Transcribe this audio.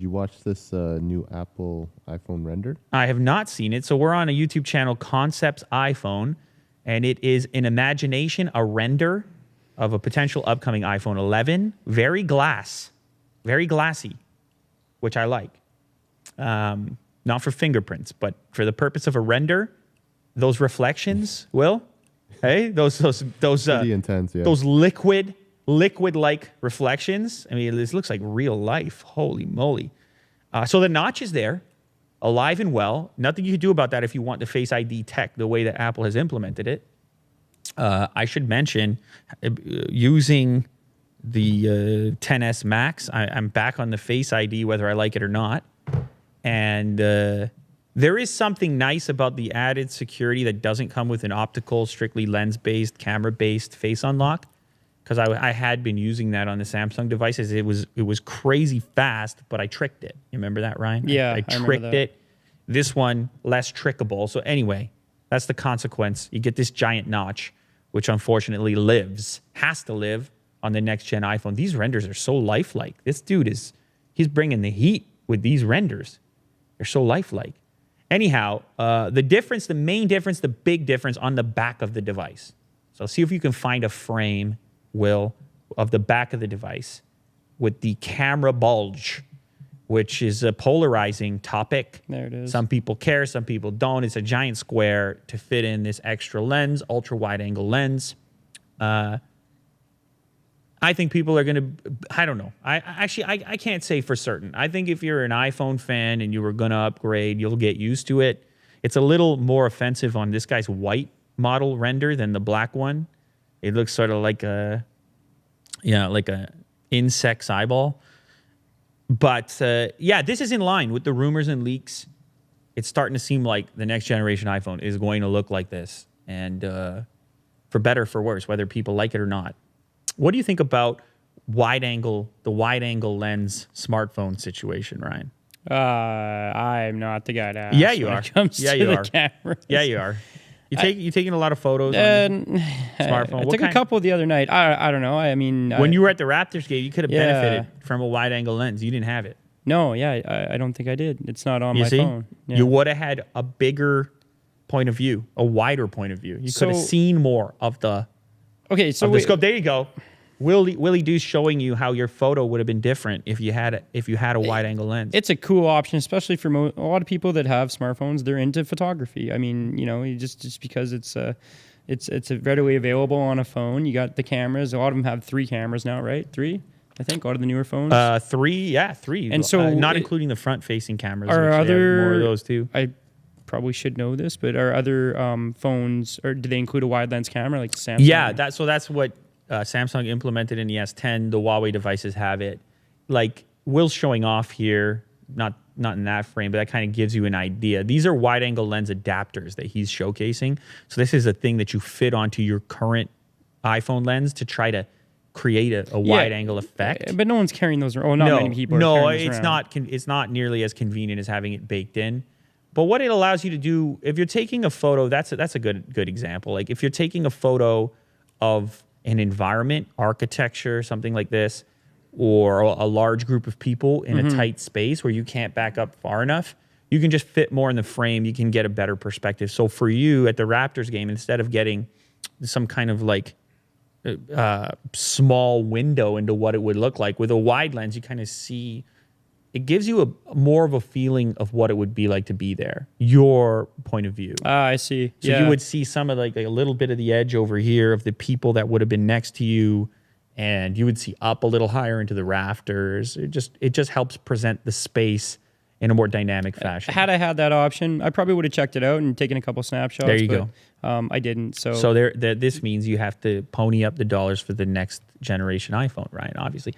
you watch this new Apple iPhone render? I have not seen it. So we're on a YouTube channel, Concepts iPhone, and it is an imagination, a render of a potential upcoming iPhone 11. Very glassy, which I like. Not for fingerprints, but for the purpose of a render, those reflections, hey, those Pretty intense, yeah. those liquid-like reflections. I mean, this looks like real life. Holy moly. So the notch is there, alive and well. Nothing you can do about that if you want the Face ID tech the way that Apple has implemented it. I should mention, using the 10s Max, I'm back on the Face ID whether I like it or not. And there is something nice about the added security that doesn't come with an optical, strictly lens-based, camera-based face unlock. Because I had been using that on the Samsung devices. It was crazy fast, but I tricked it. You remember that, Ryan? Yeah, I tricked it. This one, less trickable. So anyway, that's the consequence. You get this giant notch, which unfortunately has to live on the next-gen iPhone. These renders are so lifelike. This dude he's bringing the heat with these renders. They're so lifelike. Anyhow, the main difference, the big difference on the back of the device. So see if you can find a frame, Will, of the back of the device with the camera bulge, which is a polarizing topic. There it is. Some people care, some people don't. It's a giant square to fit in this extra lens, ultra wide angle lens. I think people are going to, I don't know. I can't say for certain. I think if you're an iPhone fan and you were going to upgrade, you'll get used to it. It's a little more offensive on this guy's white model render than the black one. It looks sort of like a insect's eyeball. But yeah, this is in line with the rumors and leaks. It's starting to seem like the next generation iPhone is going to look like this. And for better or for worse, whether people like it or not. What do you think about the wide angle lens smartphone situation, Ryan? I'm not the guy to ask. Yeah, you when are. It comes Yeah, to you the are. cameras. Yeah, you are. You taking a lot of photos on smartphone? I took a couple the other night. I don't know. I mean, when you were at the Raptors game, you could have benefited from a wide angle lens. You didn't have it. No, yeah, I don't think I did. It's not on you my see? phone. Yeah. You would have had a bigger point of view, a wider point of view. You could have seen more of the. Okay, so the scope. There you go. Willie Doo's showing you how your photo would have been different if you had a wide angle lens. It's a cool option, especially for a lot of people that have smartphones. They're into photography. I mean, you know, just because it's readily available on a phone. You got the cameras. A lot of them have 3 cameras now, right? 3, I think, out of the newer phones. 3. And so not including the front-facing cameras. Are which they have other more of those too? I probably should know this, but are other phones, or do they include a wide lens camera like Samsung? Yeah, that's what Samsung implemented in the S10. The Huawei devices have it. Like Will's showing off here, not in that frame, but that kind of gives you an idea. These are wide angle lens adapters that he's showcasing. So this is a thing that you fit onto your current iPhone lens to try to create a wide angle effect. But no one's carrying those. Not many people. It's not nearly as convenient as having it baked in. But what it allows you to do, if you're taking a photo, that's a good example. Like if you're taking a photo of an environment, architecture, something like this, or a large group of people in a tight space where you can't back up far enough, you can just fit more in the frame. You can get a better perspective. So for you at the Raptors game, instead of getting some kind of like small window into what it would look like, with a wide lens, you kind of see, it gives you more of a feeling of what it would be like to be there, your point of view. I see. So you would see some of like a little bit of the edge over here of the people that would have been next to you, and you would see up a little higher into the rafters. It just helps present the space in a more dynamic fashion. Had I had that option, I probably would have checked it out and taken a couple snapshots. There you go. I didn't. So this means you have to pony up the dollars for the next generation iPhone, Ryan, obviously.